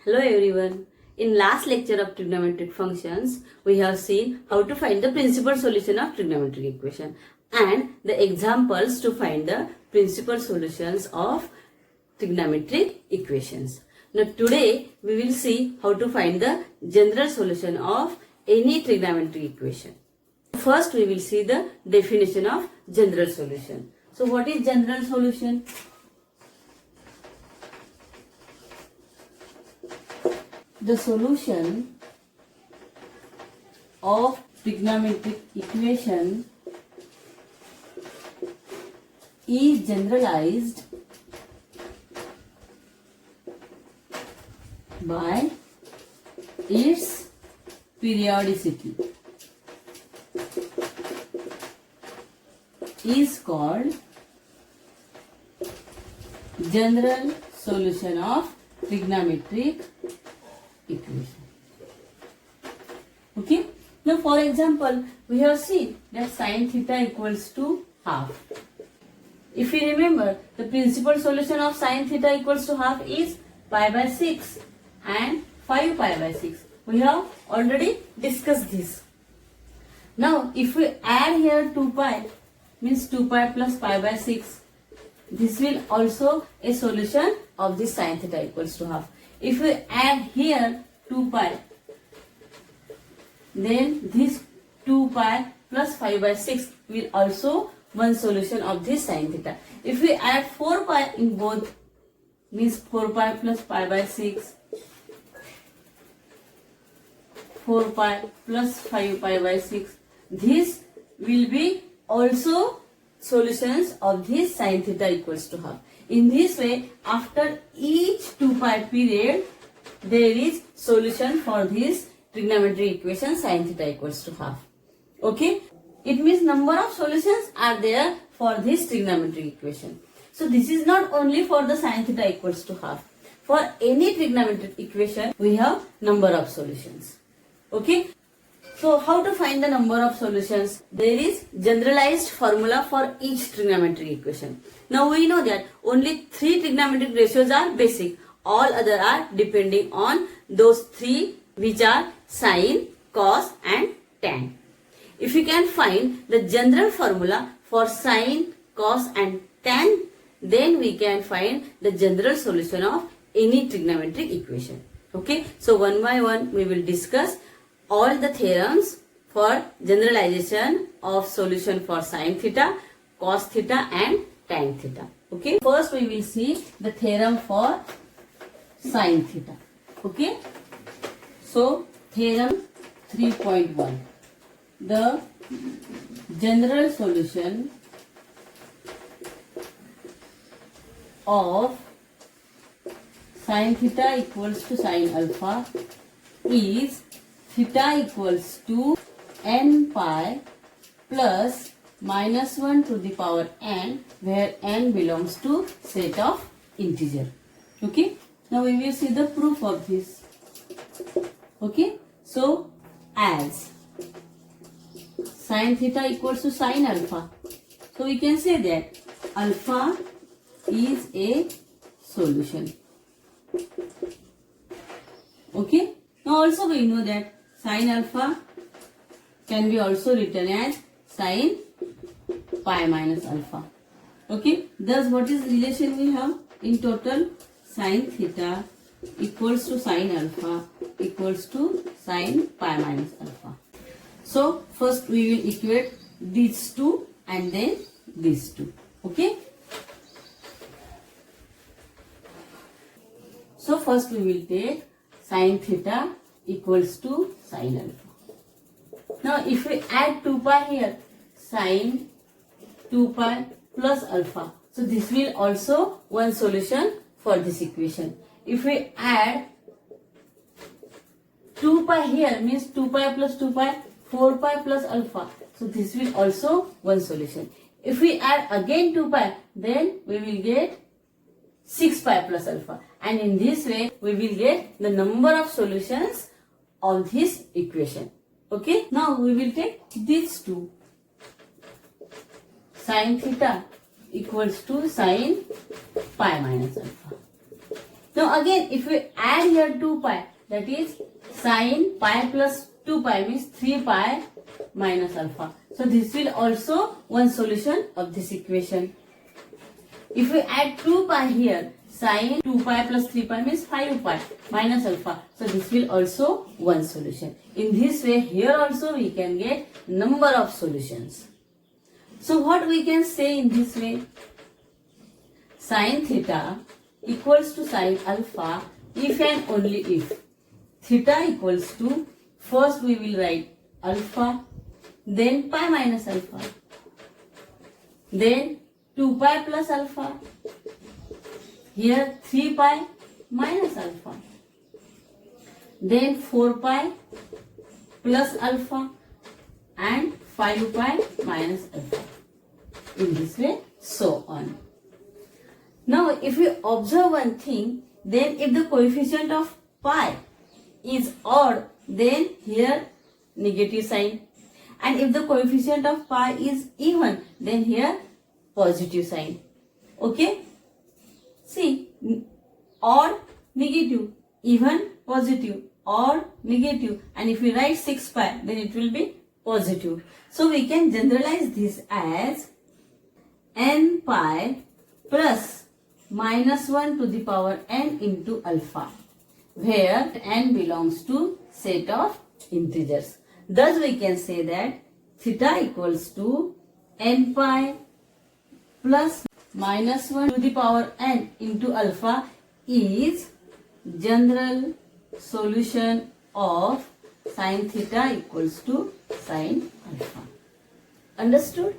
Hello everyone. In last lecture of trigonometric functions, we have seen how to find the principal solution of trigonometric equation and the examples to find the principal solutions of trigonometric equations. Now today we will see how to find the general solution of any trigonometric equation. First we will see the definition of general solution. So what is general solution? The solution of trigonometric equation is generalized by its periodicity is called general solution of trigonometric equation. Okay. Now for example, we have seen that sine theta equals to half. If you remember, the principal solution of sine theta equals to half is pi by 6 and 5 pi by 6. We have already discussed this. Now if we add here 2 pi, means 2 pi plus pi by 6, this will also a solution of this sine theta equals to half. If we add here 2 pi, then this 2 pi plus 5 by 6 will also one solution of this sine theta. If we add 4 pi in both, means 4 pi plus pi by 6, 4 pi plus 5 pi by 6, this will be also solutions of this sine theta equals to half. In this way, after each 2 pi period, there is solution for this trigonometric equation sine theta equals to half. Okay? It means number of solutions are there for this trigonometric equation. So this is not only for the sine theta equals to half. For any trigonometric equation, we have number of solutions. Okay? So how to find the number of solutions? There is generalized formula for each trigonometric equation. Now we know that only 3 trigonometric ratios are basic. All other are depending on those 3 which are sine, cos and tan. If you can find the general formula for sine, cos and tan, then we can find the general solution of any trigonometric equation. Okay, so one by one we will discuss all the theorems for generalization of solution for sine theta, cos theta and tan theta. Okay, first we will see the theorem for sine theta. Okay, so theorem 3.1. The general solution of sine theta equals to sine alpha is theta equals to n pi plus minus 1 to the power n, where n belongs to set of integer. Okay, now we will see the proof of this. Okay, so as sine theta equals to sine alpha, so we can say that alpha is a solution. Okay, now also we know that sine alpha can be also written as sine pi minus alpha. Okay, thus what is relation we have? In total, sine theta equals to sine alpha equals to sine pi minus alpha. So first we will equate these two and then these two. Okay. So first we will take sine theta equals to sine alpha. Now if we add 2 pi here, sine 2 pi plus alpha. So this will also one solution for this equation. If we add 2 pi here, means 2 pi plus 2 pi, 4 pi plus alpha. So this will also one solution. If we add again 2 pi, then we will get 6 pi plus alpha. And in this way, we will get the number of solutions of this equation. Okay, now we will take these two. Sine theta equals to sine pi minus alpha. Now again, if we add here 2 pi, that is sine pi plus 2 pi means 3 pi minus alpha. So this will also one solution of this equation. If we add 2 pi here, sine 2 pi plus 3 pi means 5 pi minus alpha. So this will also one solution. In this way, here also we can get number of solutions. So what we can say in this way? Sine theta equals to sine alpha if and only if theta equals to, first we will write alpha, then pi minus alpha, then 2 pi plus alpha, here 3 pi minus alpha, then 4 pi plus alpha and 5 pi minus alpha. In this way, so on. Now if we observe one thing, then if the coefficient of pi is odd, then here negative sign, and if the coefficient of pi is even, then here positive sign. Okay, see, odd negative, even positive, odd negative, and if we write 6 pi, then it will be positive. So we can generalize this as n pi plus minus 1 to the power n into alpha, where n belongs to set of integers. Thus we can say that theta equals to n pi plus minus 1 to the power n into alpha is general solution of sine theta equals to sine alpha. Understood?